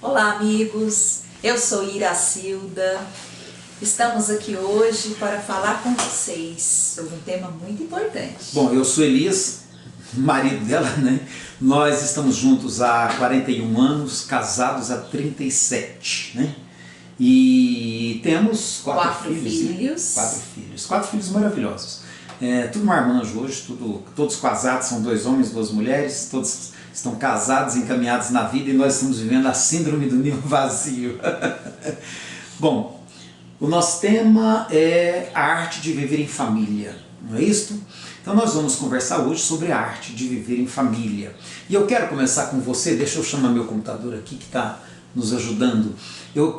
Olá, amigos. Eu sou Iracilda. Estamos aqui hoje para falar com vocês sobre um tema muito importante. Bom, eu sou Elias, marido dela, né? Nós estamos juntos há 41 anos, casados há 37, né? E temos quatro filhos. Né? Quatro filhos maravilhosos. Tudo marmanjo hoje, todos casados, são 2 homens, 2 mulheres, todos estão casados, encaminhados na vida, e nós estamos vivendo a síndrome do ninho vazio. Bom, o nosso tema é a arte de viver em família, não é isso? Então nós vamos conversar hoje sobre a arte de viver em família. E eu quero começar com você, deixa eu chamar meu computador aqui que está nos ajudando.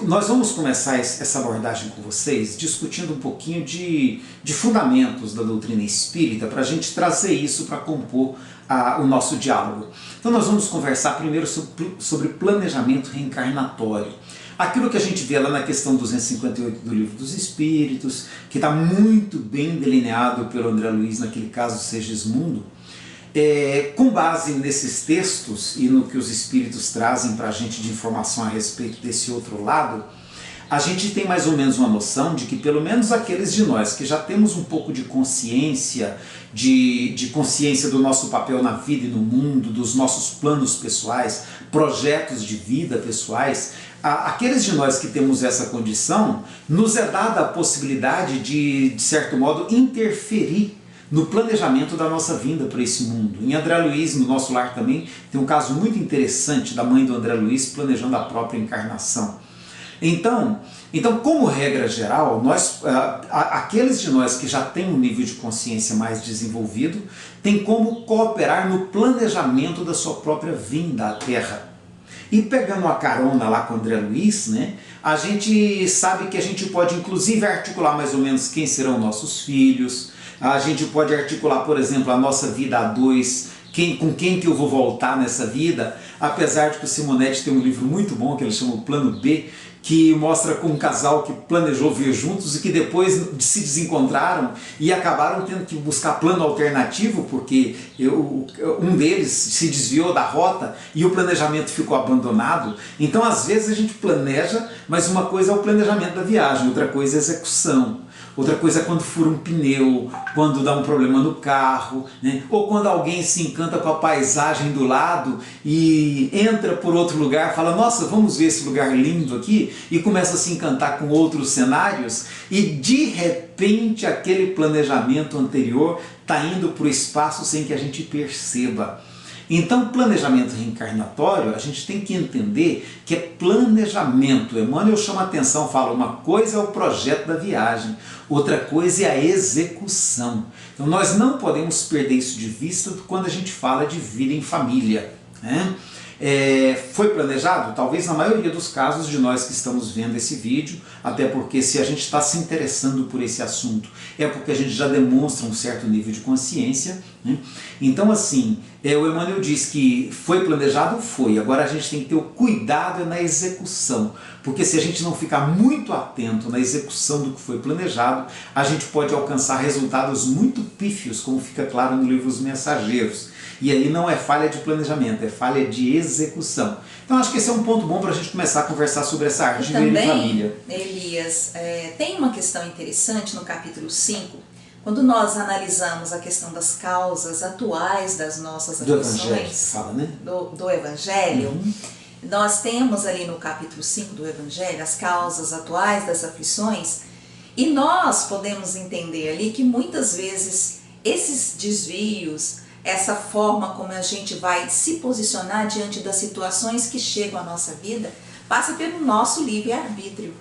Nós vamos começar essa abordagem com vocês discutindo um pouquinho de fundamentos da doutrina espírita, para a gente trazer isso para compor o nosso diálogo. Então nós vamos conversar primeiro sobre planejamento reencarnatório. Aquilo que a gente vê lá na questão 258 do Livro dos Espíritos, que está muito bem delineado pelo André Luiz, naquele caso Segismundo, com base nesses textos e no que os Espíritos trazem para a gente de informação a respeito desse outro lado, a gente tem mais ou menos uma noção de que pelo menos aqueles de nós que já temos um pouco de consciência, de consciência do nosso papel na vida e no mundo, dos nossos planos pessoais, projetos de vida pessoais, aqueles de nós que temos essa condição, nos é dada a possibilidade de certo modo, interferir no planejamento da nossa vinda para esse mundo. Em André Luiz, no nosso lar também, tem um caso muito interessante da mãe do André Luiz planejando a própria encarnação. Então como regra geral, aqueles de nós que já têm um nível de consciência mais desenvolvido, têm como cooperar no planejamento da sua própria vinda à Terra. E pegando uma carona lá com o André Luiz, né, a gente sabe que a gente pode inclusive articular mais ou menos quem serão nossos filhos, a gente pode articular, por exemplo, a nossa vida a dois, com quem que eu vou voltar nessa vida, apesar de que o Simonetti tem um livro muito bom que ele chama o Plano B, que mostra com um casal que planejou vir juntos e que depois se desencontraram e acabaram tendo que buscar plano alternativo porque um deles se desviou da rota e o planejamento ficou abandonado. Então às vezes a gente planeja, mas uma coisa é o planejamento da viagem, outra coisa é a execução. Outra coisa é quando fura um pneu, quando dá um problema no carro, né? Ou quando alguém se encanta com a paisagem do lado e entra por outro lugar, fala, nossa, vamos ver esse lugar lindo aqui, e começa a se encantar com outros cenários, e de repente aquele planejamento anterior está indo para o espaço sem que a gente perceba. Então, planejamento reencarnatório, a gente tem que entender que é planejamento. Emmanuel chama a atenção, fala, uma coisa é o projeto da viagem, outra coisa é a execução. Então nós não podemos perder isso de vista quando a gente fala de vida em família, né? Foi planejado? Talvez na maioria dos casos de nós que estamos vendo esse vídeo, até porque se a gente está se interessando por esse assunto, é porque a gente já demonstra um certo nível de consciência, né? Então assim, o Emmanuel diz que foi planejado? Foi. Agora a gente tem que ter o cuidado na execução, porque se a gente não ficar muito atento na execução do que foi planejado, a gente pode alcançar resultados muito pífios, como fica claro no livro Os Mensageiros. E aí não é falha de planejamento, é falha de execução. Então acho que esse é um ponto bom para a gente começar a conversar sobre essa arte de viver em família. Elias, tem uma questão interessante no capítulo 5, quando nós analisamos a questão das causas atuais das nossas aflições, fala, né? do Evangelho, nós temos ali no capítulo 5 do Evangelho as causas atuais das aflições, e nós podemos entender ali que muitas vezes esses desvios, essa forma como a gente vai se posicionar diante das situações que chegam à nossa vida, passa pelo nosso livre-arbítrio.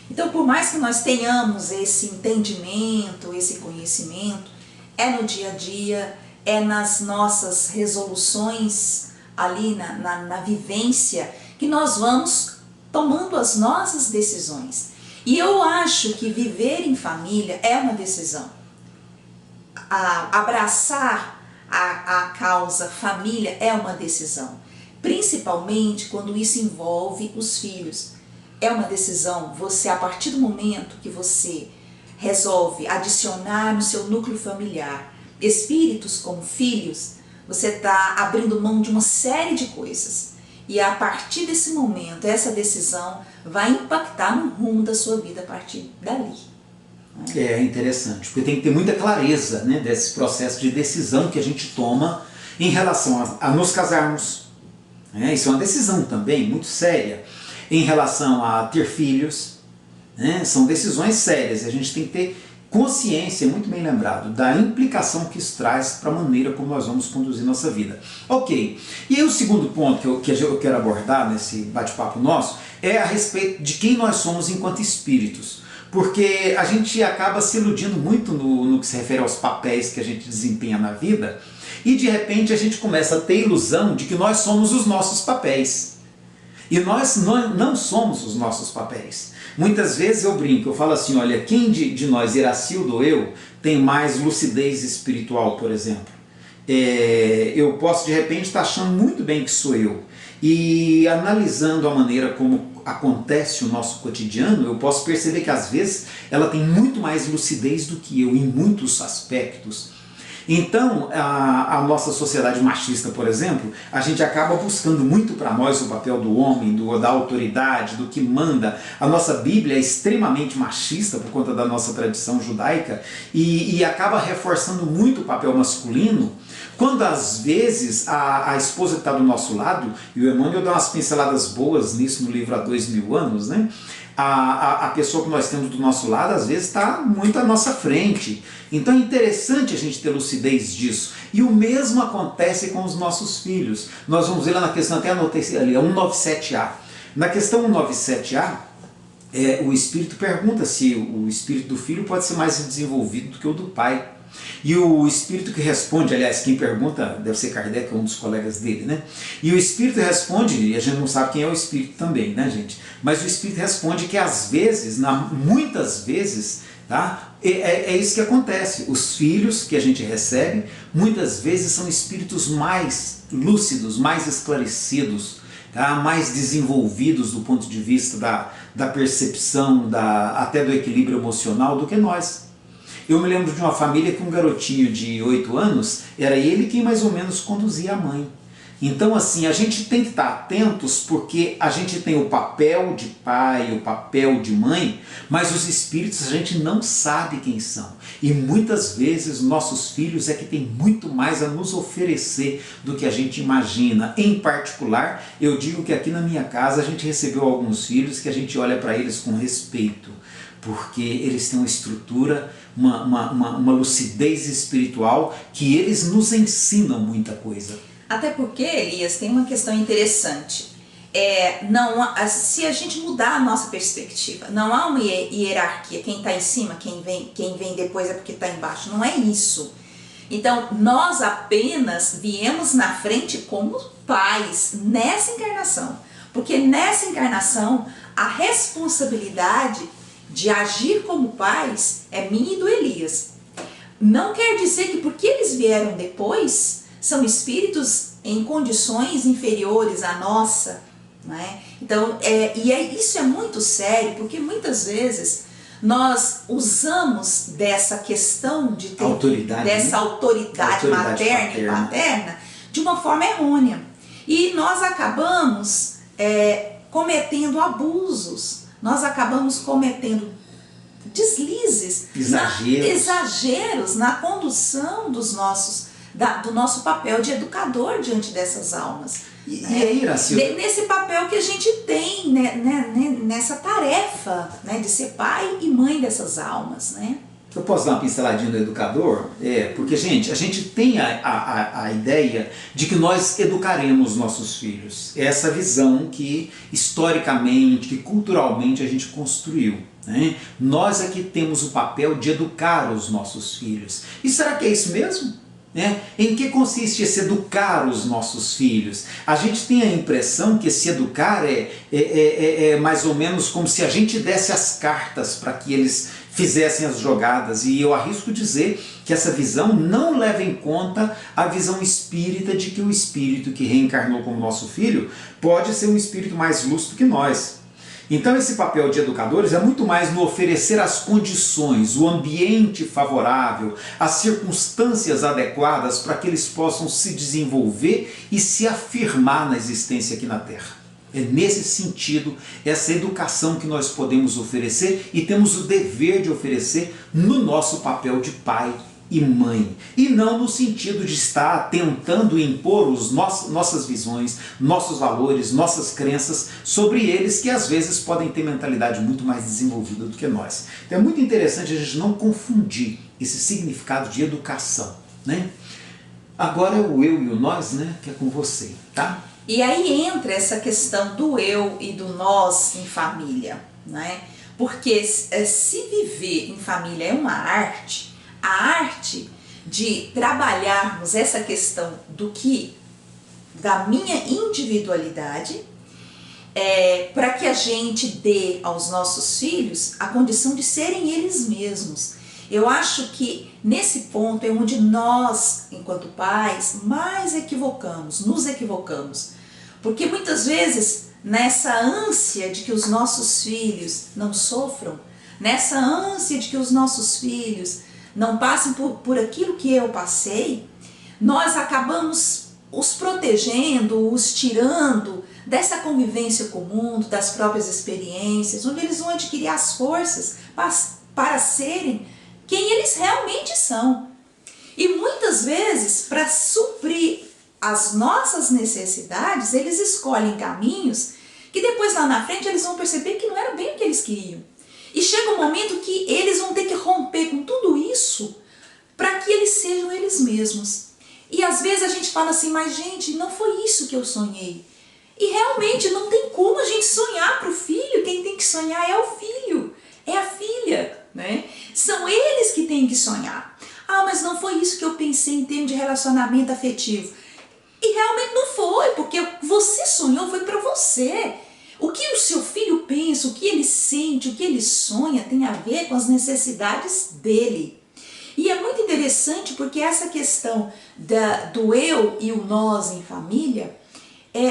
Então, por mais que nós tenhamos esse entendimento, esse conhecimento, é no dia a dia, é nas nossas resoluções, ali na vivência, que nós vamos tomando as nossas decisões. E eu acho que viver em família é uma decisão. Abraçar a causa família é uma decisão, principalmente quando isso envolve os filhos. É uma decisão, você, a partir do momento que você resolve adicionar no seu núcleo familiar espíritos como filhos, você está abrindo mão de uma série de coisas. e a partir desse momento, essa decisão vai impactar no rumo da sua vida a partir dali. É interessante, porque tem que ter muita clareza, né, desse processo de decisão que a gente toma em relação a nos casarmos. Isso é uma decisão também muito séria. Em relação a ter filhos, né, são decisões sérias e a gente tem que ter consciência, muito bem lembrado, da implicação que isso traz para a maneira como nós vamos conduzir nossa vida. Ok, e aí o segundo ponto que eu quero abordar nesse bate-papo nosso é a respeito de quem nós somos enquanto espíritos. Porque a gente acaba se iludindo muito no que se refere aos papéis que a gente desempenha na vida e de repente a gente começa a ter ilusão de que nós somos os nossos papéis. E nós não somos os nossos papéis. Muitas vezes eu brinco, eu falo assim, olha, quem de nós, Iracildo ou eu, tem mais lucidez espiritual, por exemplo? Eu posso de repente estar achando muito bem que sou eu. E analisando a maneira como acontece o nosso cotidiano, eu posso perceber que às vezes ela tem muito mais lucidez do que eu em muitos aspectos. Então, a nossa sociedade machista, por exemplo, a gente acaba buscando muito para nós o papel do homem, da autoridade, do que manda. A nossa Bíblia é extremamente machista por conta da nossa tradição judaica e acaba reforçando muito o papel masculino, quando às vezes a esposa que está do nosso lado, e o Emmanuel dá umas pinceladas boas nisso no livro Há 2000 anos, né? A pessoa que nós temos do nosso lado às vezes está muito à nossa frente. Então é interessante a gente ter lucidez disso. E o mesmo acontece com os nossos filhos. Nós vamos ver lá na questão, até anotei ali, 197A. Na questão 197A, o Espírito pergunta se o Espírito do filho pode ser mais desenvolvido do que o do pai. E o Espírito que responde, aliás, quem pergunta deve ser Kardec, um dos colegas dele, né? E o Espírito responde, e a gente não sabe quem é o Espírito também, né, gente? Mas o Espírito responde que às vezes, muitas vezes, tá? É isso que acontece. Os filhos que a gente recebe, muitas vezes são espíritos mais lúcidos, mais esclarecidos, tá? Mais desenvolvidos do ponto de vista da percepção, até do equilíbrio emocional do que nós. Eu me lembro de uma família que um garotinho de 8 anos, era ele quem mais ou menos conduzia a mãe. Então assim, a gente tem que estar atentos porque a gente tem o papel de pai, o papel de mãe, mas os espíritos a gente não sabe quem são. E muitas vezes nossos filhos é que tem muito mais a nos oferecer do que a gente imagina. Em particular, eu digo que aqui na minha casa a gente recebeu alguns filhos que a gente olha para eles com respeito, porque eles têm uma estrutura, uma lucidez espiritual que eles nos ensinam muita coisa. Até porque, Elias, tem uma questão interessante. Se a gente mudar a nossa perspectiva, não há uma hierarquia, quem está em cima, quem vem depois é porque está embaixo, não é isso. Então, nós apenas viemos na frente como pais nessa encarnação, porque nessa encarnação a responsabilidade de agir como pais é minha e do Elias. Não quer dizer que porque eles vieram depois, são espíritos em condições inferiores à nossa, né? Então, isso é muito sério, porque muitas vezes nós usamos dessa questão de ter autoridade materna e paterna de uma forma errônea. E nós acabamos cometendo abusos, nós acabamos cometendo deslizes, exageros na condução do nosso papel de educador diante dessas almas. E aí, Iracildo? Nesse papel que a gente tem, nessa tarefa, né, de ser pai e mãe dessas almas, né? Eu posso dar uma pinceladinha do educador? Porque, gente, a gente tem a ideia de que nós educaremos nossos filhos. É essa visão que, historicamente, que culturalmente a gente construiu, né? Nós aqui temos o papel de educar os nossos filhos. E será que é isso mesmo? Em que consiste esse educar os nossos filhos? A gente tem a impressão que esse educar é mais ou menos como se a gente desse as cartas para que eles fizessem as jogadas, e eu arrisco dizer que essa visão não leva em conta a visão espírita de que o espírito que reencarnou como nosso filho pode ser um espírito mais lúcido que nós. Então esse papel de educadores é muito mais no oferecer as condições, o ambiente favorável, as circunstâncias adequadas para que eles possam se desenvolver e se afirmar na existência aqui na Terra. É nesse sentido, essa educação que nós podemos oferecer e temos o dever de oferecer no nosso papel de pai e mãe. E não no sentido de estar tentando impor nossas visões, nossos valores, nossas crenças sobre eles, que às vezes podem ter mentalidade muito mais desenvolvida do que nós. Então é muito interessante a gente não confundir esse significado de educação, né? Agora é o eu e o nós, né? Que é com você, tá? E aí entra essa questão do eu e do nós em família, né? Porque se viver em família é uma arte, a arte de trabalharmos essa questão da minha individualidade, para que a gente dê aos nossos filhos a condição de serem eles mesmos. Eu acho que nesse ponto é onde nós, enquanto pais, mais nos equivocamos. Porque muitas vezes, nessa ânsia de que os nossos filhos não sofram, nessa ânsia de que os nossos filhos não passem por aquilo que eu passei, nós acabamos os protegendo, os tirando dessa convivência com o mundo, das próprias experiências, onde eles vão adquirir as forças para serem quem eles realmente são. E muitas vezes, para suprir as nossas necessidades, eles escolhem caminhos que depois lá na frente eles vão perceber que não era bem o que eles queriam. E chega um momento que eles vão ter que romper com tudo isso para que eles sejam eles mesmos. E às vezes a gente fala assim, mas gente, não foi isso que eu sonhei. E realmente não tem como a gente sonhar para o filho, quem tem que sonhar é o filho, é a filha, né? São eles que têm que sonhar. Ah, mas não foi isso que eu pensei em termos de relacionamento afetivo. E realmente não foi, porque você sonhou, foi para você. O que o seu filho pensa, o que ele sente, o que ele sonha tem a ver com as necessidades dele. E é muito interessante porque essa questão do eu e o nós em família,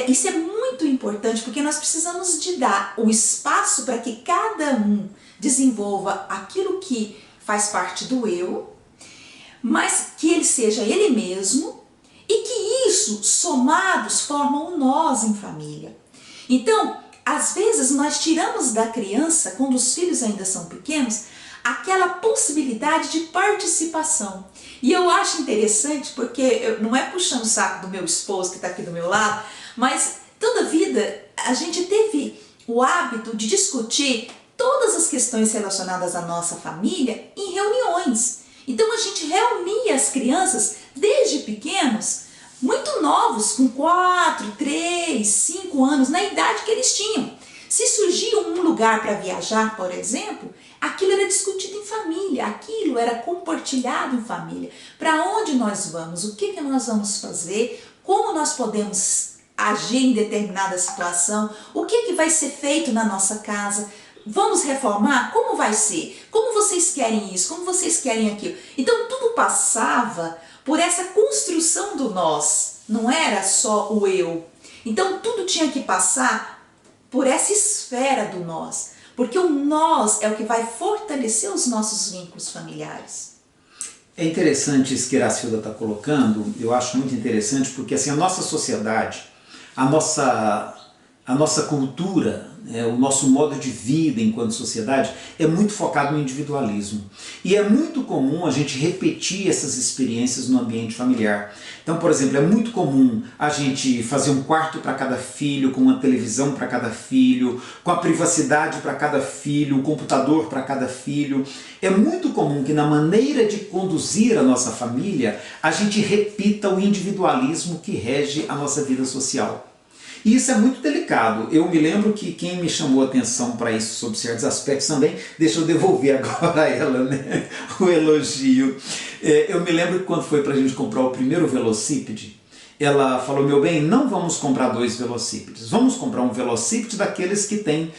isso é muito importante porque nós precisamos de dar o espaço para que cada um desenvolva aquilo que faz parte do eu, mas que ele seja ele mesmo e que isso, somados, formam o nós em família. Então, às vezes nós tiramos da criança, quando os filhos ainda são pequenos, aquela possibilidade de participação. E eu acho interessante porque, não é puxando o saco do meu esposo que está aqui do meu lado, mas toda a vida a gente teve o hábito de discutir todas as questões relacionadas à nossa família em reuniões. Então a gente reunia as crianças desde pequenos, muito novos, com 4, 3, 5 anos, na idade que eles tinham. Se surgia um lugar para viajar, por exemplo, aquilo era discutido em família, aquilo era compartilhado em família. Para onde nós vamos, o que nós vamos fazer, como nós podemos agir em determinada situação, o que vai ser feito na nossa casa, vamos reformar? Como vai ser? Como vocês querem isso? Como vocês querem aquilo? Então tudo passava por essa construção do nós, não era só o eu. Então tudo tinha que passar por essa esfera do nós, porque o nós é o que vai fortalecer os nossos vínculos familiares. É interessante isso que a Iracilda está colocando, eu acho muito interessante, porque assim, a nossa sociedade, a nossa cultura, o nosso modo de vida enquanto sociedade é muito focado no individualismo. E é muito comum a gente repetir essas experiências no ambiente familiar. Então, por exemplo, é muito comum a gente fazer um quarto para cada filho, com uma televisão para cada filho, com a privacidade para cada filho, um computador para cada filho. É muito comum que na maneira de conduzir a nossa família, a gente repita o individualismo que rege a nossa vida social. E isso é muito delicado. Eu me lembro que quem me chamou a atenção para isso, sobre certos aspectos também, deixa eu devolver agora a ela, né, o elogio. Eu me lembro que quando foi para a gente comprar o primeiro velocípede, ela falou, meu bem, não vamos comprar 2 velocípedes, vamos comprar um velocípede daqueles que tem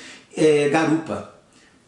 garupa,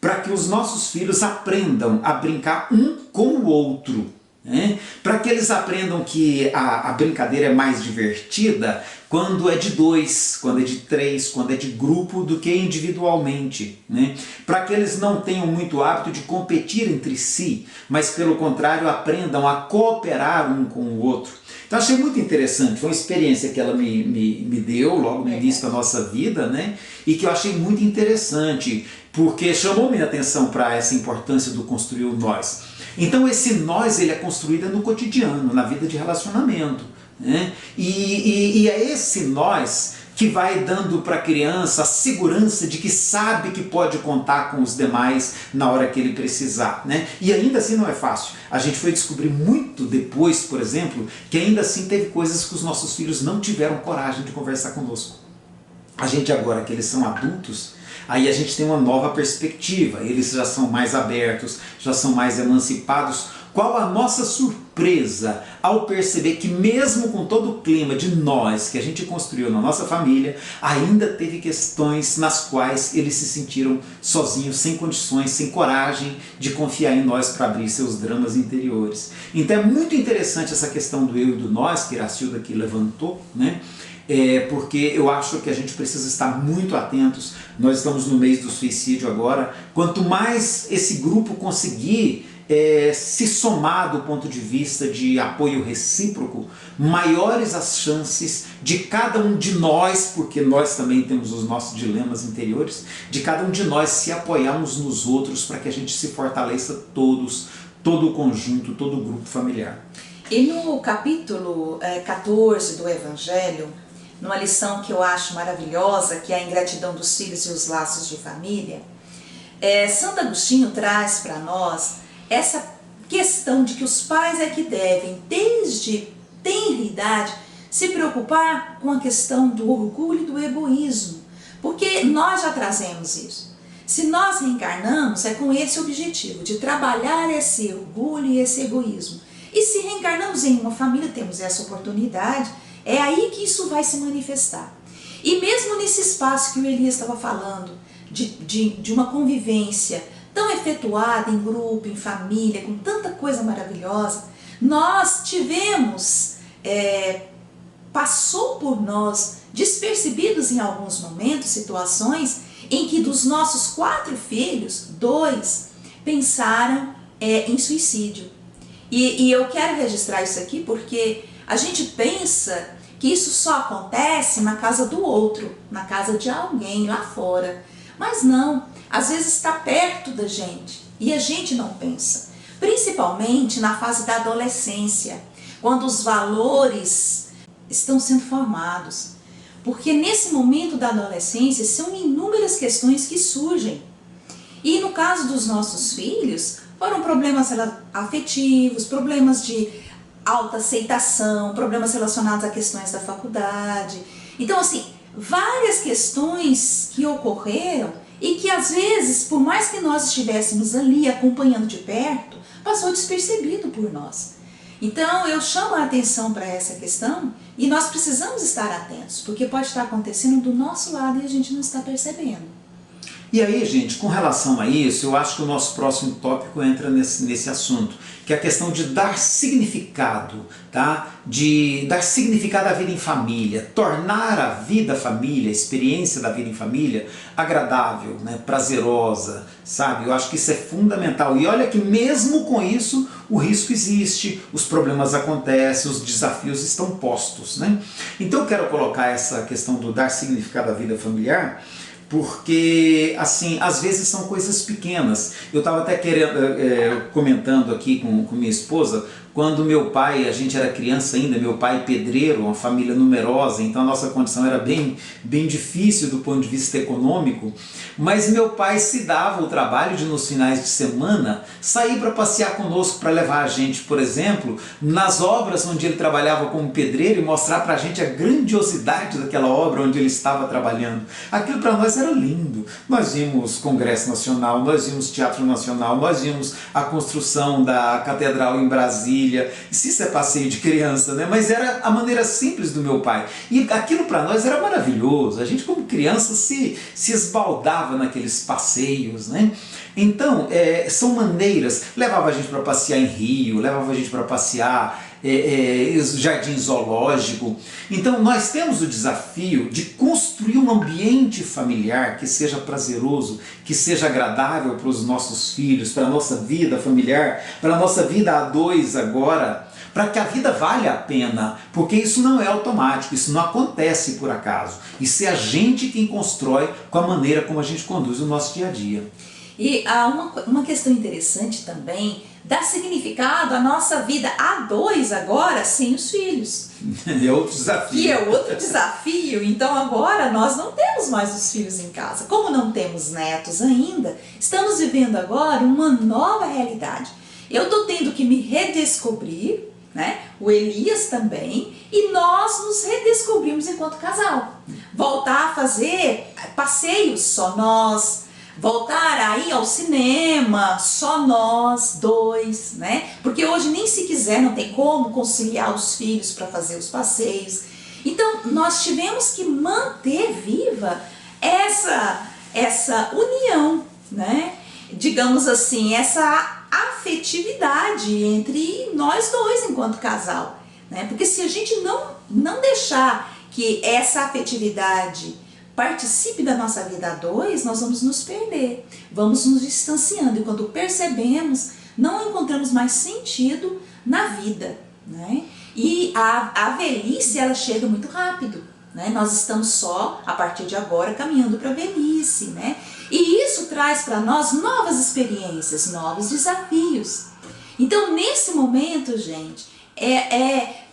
para que os nossos filhos aprendam a brincar um com o outro. né? Para que eles aprendam que a brincadeira é mais divertida quando é de dois, quando é de três, quando é de grupo, do que individualmente, né? Para que eles não tenham muito hábito de competir entre si, mas pelo contrário aprendam a cooperar um com o outro. Então achei muito interessante, foi uma experiência que ela me deu logo no início da nossa vida, né? E que eu achei muito interessante, porque chamou minha atenção para essa importância do construir o nós. Então esse nós ele é construído no cotidiano, na vida de relacionamento, né? E é esse nós que vai dando para a criança a segurança de que sabe que pode contar com os demais na hora que ele precisar, né? E ainda assim não é fácil. A gente foi descobrir muito depois, por exemplo, que ainda assim teve coisas que os nossos filhos não tiveram coragem de conversar conosco. A gente agora que eles são adultos, aí a gente tem uma nova perspectiva, eles já são mais abertos, já são mais emancipados. Qual a nossa surpresa ao perceber que mesmo com todo o clima de nós que a gente construiu na nossa família, ainda teve questões nas quais eles se sentiram sozinhos, sem condições, sem coragem de confiar em nós para abrir seus dramas interiores. Então é muito interessante essa questão do eu e do nós, que Iracilda aqui levantou, né? Porque eu acho que a gente precisa estar muito atentos. Nós estamos no mês do suicídio agora. Quanto mais esse grupo conseguir se somar do ponto de vista de apoio recíproco, maiores as chances de cada um de nós, porque nós também temos os nossos dilemas interiores, de cada um de nós se apoiarmos nos outros para que a gente se fortaleça todos, todo o conjunto, todo o grupo familiar. E no capítulo 14 do Evangelho, numa lição que eu acho maravilhosa, que é a ingratidão dos filhos e os laços de família, Santo Agostinho traz para nós essa questão de que os pais é que devem, desde tenra idade, se preocupar com a questão do orgulho e do egoísmo, porque nós já trazemos isso. Se nós reencarnamos, é com esse objetivo, de trabalhar esse orgulho e esse egoísmo. E se reencarnamos em uma família, temos essa oportunidade, é aí que isso vai se manifestar. E mesmo nesse espaço que o Elias estava falando, de uma convivência tão efetuada em grupo, em família, com tanta coisa maravilhosa, nós tivemos, passou por nós, despercebidos em alguns momentos, situações em que dos nossos 4 filhos, 2 pensaram em suicídio. E eu quero registrar isso aqui porque a gente pensa que isso só acontece na casa do outro, na casa de alguém lá fora. Mas não, às vezes está perto da gente e a gente não pensa. Principalmente na fase da adolescência, quando os valores estão sendo formados. Porque nesse momento da adolescência são inúmeras questões que surgem. E no caso dos nossos filhos, foram problemas afetivos, problemas de autoaceitação, problemas relacionados a questões da faculdade. Então, assim, várias questões que ocorreram e que às vezes, por mais que nós estivéssemos ali acompanhando de perto, passou despercebido por nós. Então eu chamo a atenção para essa questão e nós precisamos estar atentos, porque pode estar acontecendo do nosso lado e a gente não está percebendo. E aí, gente, com relação a isso, eu acho que o nosso próximo tópico entra nesse assunto, que é a questão de dar significado, tá? De dar significado à vida em família, tornar a vida família, a experiência da vida em família agradável, né? Prazerosa, sabe? Eu acho que isso é fundamental. E olha que mesmo com isso, o risco existe, os problemas acontecem, os desafios estão postos, né? Então eu quero colocar essa questão do dar significado à vida familiar, porque, assim, às vezes são coisas pequenas. Eu estava até comentando aqui com minha esposa, quando meu pai, a gente era criança ainda, meu pai pedreiro, uma família numerosa, então a nossa condição era bem difícil do ponto de vista econômico, mas meu pai se dava o trabalho de, nos finais de semana, sair para passear conosco, para levar a gente, por exemplo, nas obras onde ele trabalhava como pedreiro e mostrar para a gente a grandiosidade daquela obra onde ele estava trabalhando. Aquilo para nós era lindo. Nós vimos Congresso Nacional, nós vimos Teatro Nacional, nós vimos a construção da Catedral em Brasília, família. Isso é passeio de criança, né? Mas era a maneira simples do meu pai. E aquilo para nós era maravilhoso. A gente, como criança, se esbaldava naqueles passeios, né? Então, são maneiras. Levava a gente para passear em rio, levava a gente para passear jardim zoológico. Então nós temos o desafio de construir um ambiente familiar que seja prazeroso, que seja agradável para os nossos filhos, para a nossa vida familiar, para a nossa vida a dois agora, para que a vida valha a pena, porque isso não é automático, isso não acontece por acaso. Isso é a gente quem constrói com a maneira como a gente conduz o nosso dia a dia. E há uma questão interessante também, dá significado à nossa vida a dois agora, sem os filhos. É outro desafio. Que é outro desafio. Então agora nós não temos mais os filhos em casa. Como não temos netos ainda, estamos vivendo agora uma nova realidade. Eu estou tendo que me redescobrir, né? O Elias também, e nós nos redescobrimos enquanto casal. Voltar a fazer passeios só nós, voltar a ir ao cinema, só nós dois, né? Porque hoje nem se quiser, não tem como conciliar os filhos para fazer os passeios. Então nós tivemos que manter viva essa união, né? Digamos assim, essa afetividade entre nós dois enquanto casal, né? Porque se a gente não deixar que essa afetividade participe da nossa vida a dois, nós vamos nos perder, vamos nos distanciando, e quando percebemos, não encontramos mais sentido na vida, né? E a velhice, ela chega muito rápido, né? Nós estamos só, a partir de agora, caminhando para a velhice, né? E isso traz para nós novas experiências, novos desafios. Então, nesse momento, gente,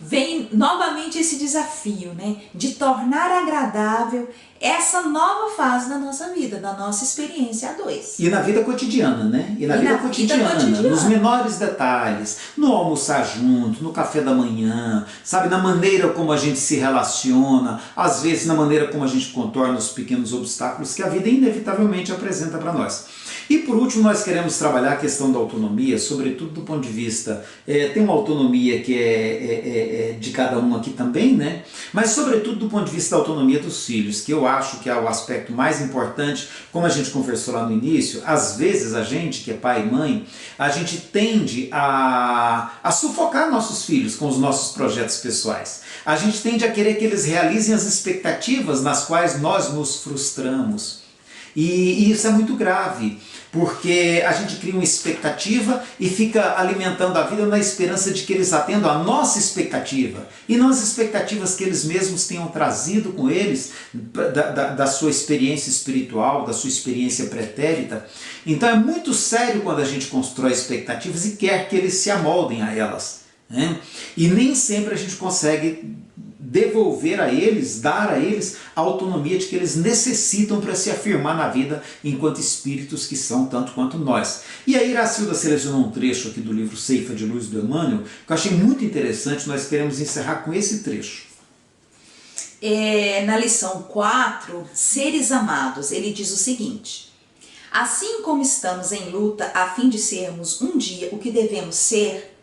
vem novamente esse desafio, né, de tornar agradável essa nova fase da nossa vida, da nossa experiência a dois. E na vida cotidiana, né? E na vida cotidiana, nos menores detalhes, no almoçar junto, no café da manhã, sabe, na maneira como a gente se relaciona, às vezes na maneira como a gente contorna os pequenos obstáculos que a vida inevitavelmente apresenta para nós. E por último, nós queremos trabalhar a questão da autonomia, sobretudo do ponto de vista, tem uma autonomia que é de cada um aqui também, né? Mas sobretudo do ponto de vista da autonomia dos filhos, que eu acho que é o aspecto mais importante. Como a gente conversou lá no início, às vezes a gente, que é pai e mãe, a gente tende a sufocar nossos filhos com os nossos projetos pessoais. A gente tende a querer que eles realizem as expectativas nas quais nós nos frustramos. E isso é muito grave, porque a gente cria uma expectativa e fica alimentando a vida na esperança de que eles atendam a nossa expectativa, e não as expectativas que eles mesmos tenham trazido com eles da sua experiência espiritual, da sua experiência pretérita. Então é muito sério quando a gente constrói expectativas e quer que eles se amoldem a elas, né? E nem sempre a gente consegue devolver a eles, dar a eles a autonomia de que eles necessitam para se afirmar na vida enquanto espíritos que são tanto quanto nós. E a Iracilda selecionou um trecho aqui do livro Ceifa de Luz do Emmanuel, que eu achei muito interessante. Nós queremos encerrar com esse trecho. Na lição 4, Seres Amados, ele diz o seguinte: assim como estamos em luta a fim de sermos um dia o que devemos ser,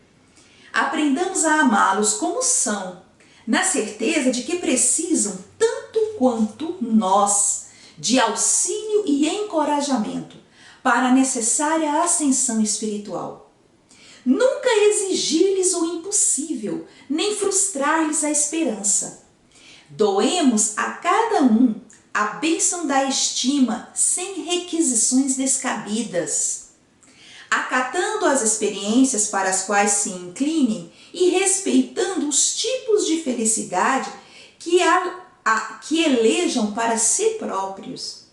aprendamos a amá-los como são, na certeza de que precisam, tanto quanto nós, de auxílio e encorajamento para a necessária ascensão espiritual. Nunca exigir-lhes o impossível, nem frustrar-lhes a esperança. Doemos a cada um a bênção da estima sem requisições descabidas, acatando as experiências para as quais se inclinem e respeitando os tipos de felicidade que elejam para si próprios.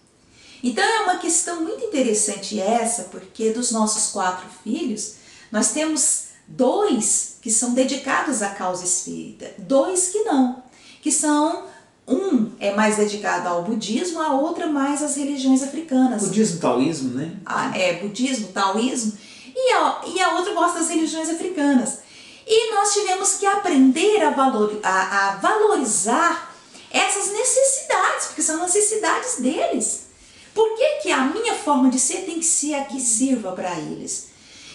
Então é uma questão muito interessante essa, porque dos nossos 4 filhos, nós temos 2 que são dedicados à causa espírita, 2 que não, que são, um é mais dedicado ao budismo, a outra mais às religiões africanas. Budismo, taoísmo, né? Budismo, taoísmo, e a outra gosta das religiões africanas. E nós tivemos que aprender a valorizar essas necessidades, porque são necessidades deles. Por que a minha forma de ser tem que ser a que sirva para eles?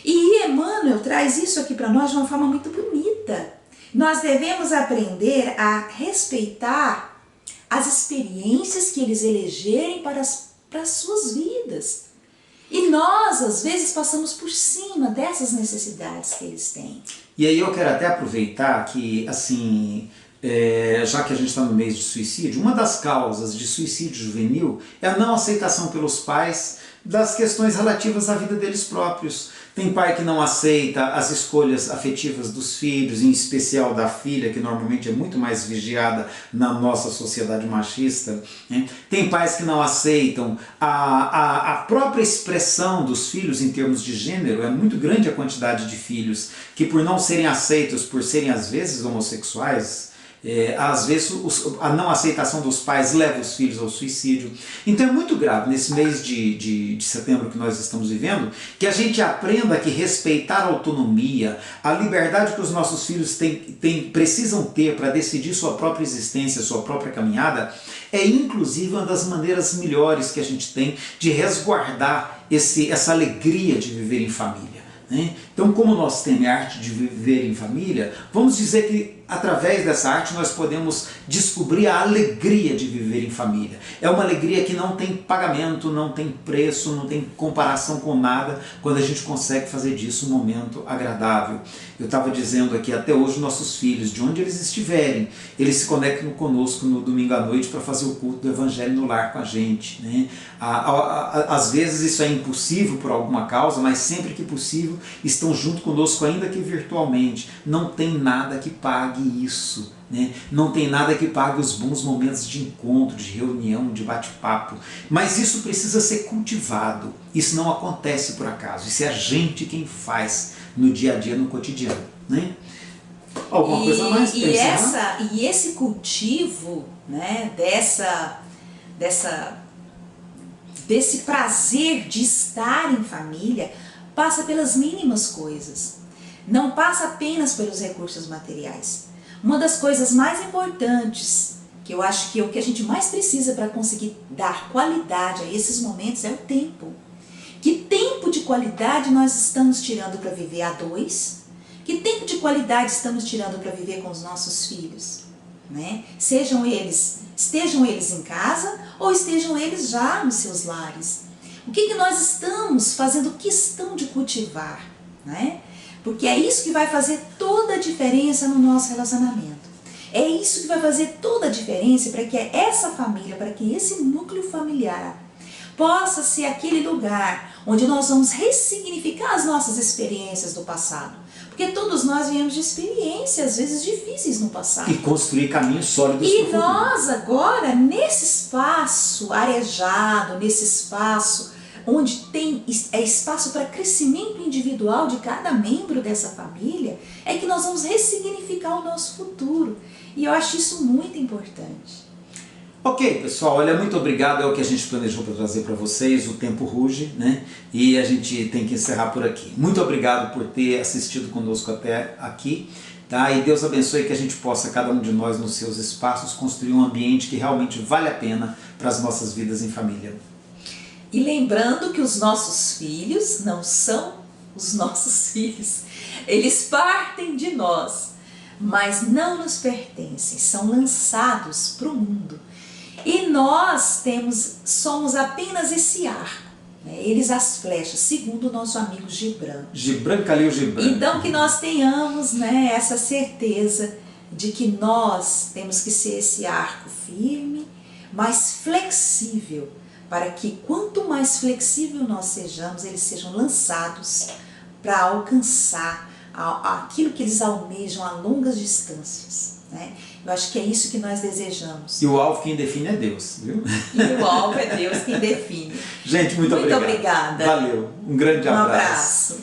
E Emmanuel traz isso aqui para nós de uma forma muito bonita. Nós devemos aprender a respeitar as experiências que eles elegerem para as suas vidas. E nós, às vezes, passamos por cima dessas necessidades que eles têm. E aí eu quero até aproveitar que, assim, já que a gente está no mês de suicídio, uma das causas de suicídio juvenil é a não aceitação pelos pais das questões relativas à vida deles próprios. Tem pai que não aceita as escolhas afetivas dos filhos, em especial da filha, que normalmente é muito mais vigiada na nossa sociedade machista, né? Tem pais que não aceitam a própria expressão dos filhos em termos de gênero. É muito grande a quantidade de filhos que, por não serem aceitos, por serem às vezes homossexuais, às vezes a não aceitação dos pais leva os filhos ao suicídio. Então é muito grave nesse mês de setembro que nós estamos vivendo, que a gente aprenda que respeitar a autonomia, a liberdade que os nossos filhos precisam ter para decidir sua própria existência, sua própria caminhada, é inclusive uma das maneiras melhores que a gente tem de resguardar essa alegria de viver em família, né? Então, como nós temos a arte de viver em família, vamos dizer que através dessa arte nós podemos descobrir a alegria de viver em família. É uma alegria que não tem pagamento, não tem preço, não tem comparação com nada, quando a gente consegue fazer disso um momento agradável. Eu estava dizendo aqui, até hoje nossos filhos, de onde eles estiverem, eles se conectam conosco no domingo à noite para fazer o culto do Evangelho no lar com a gente, né? Às vezes isso é impossível por alguma causa, mas sempre que possível estão junto conosco, ainda que virtualmente. Não tem nada que pague isso, né? Não tem nada que pague os bons momentos de encontro, de reunião, de bate-papo. Mas isso precisa ser cultivado. Isso não acontece por acaso. Isso é a gente quem faz no dia a dia, no cotidiano, né? Alguma coisa mais para encerrar? E esse cultivo, né, desse prazer de estar em família passa pelas mínimas coisas. Não passa apenas pelos recursos materiais. Uma das coisas mais importantes, que eu acho que é o que a gente mais precisa para conseguir dar qualidade a esses momentos, é o tempo. Que tempo de qualidade nós estamos tirando para viver a dois? Que tempo de qualidade estamos tirando para viver com os nossos filhos, né? Estejam eles em casa ou estejam eles já nos seus lares. O que nós estamos fazendo questão de cultivar, né? Porque é isso que vai fazer toda a diferença no nosso relacionamento. É isso que vai fazer toda a diferença para que essa família, para que esse núcleo familiar possa ser aquele lugar onde nós vamos ressignificar as nossas experiências do passado. Porque todos nós viemos de experiências, às vezes difíceis no passado. E construir caminhos sólidos para o futuro. E nós agora, nesse espaço arejado, nesse espaço onde tem espaço para crescimento individual de cada membro dessa família, é que nós vamos ressignificar o nosso futuro. E eu acho isso muito importante. Ok, pessoal, olha, muito obrigado, é o que a gente planejou para trazer para vocês, o tempo ruge, né? E a gente tem que encerrar por aqui. Muito obrigado por ter assistido conosco até aqui, tá? E Deus abençoe que a gente possa, cada um de nós nos seus espaços, construir um ambiente que realmente vale a pena para as nossas vidas em família. E lembrando que os nossos filhos não são os nossos filhos, eles partem de nós, mas não nos pertencem, são lançados para o mundo. E nós somos apenas esse arco, né? Eles as flechas, segundo o nosso amigo Gibran. Gibran Khalil Gibran. Então que nós tenhamos, né, essa certeza de que nós temos que ser esse arco firme, mas flexível, para que quanto mais flexível nós sejamos, eles sejam lançados para alcançar aquilo que eles almejam a longas distâncias, né? Eu acho que é isso que nós desejamos. E o alvo quem define é Deus, viu? E o alvo é Deus quem define. Gente, muito obrigado. Muito obrigada. Valeu. Um grande abraço. Um abraço.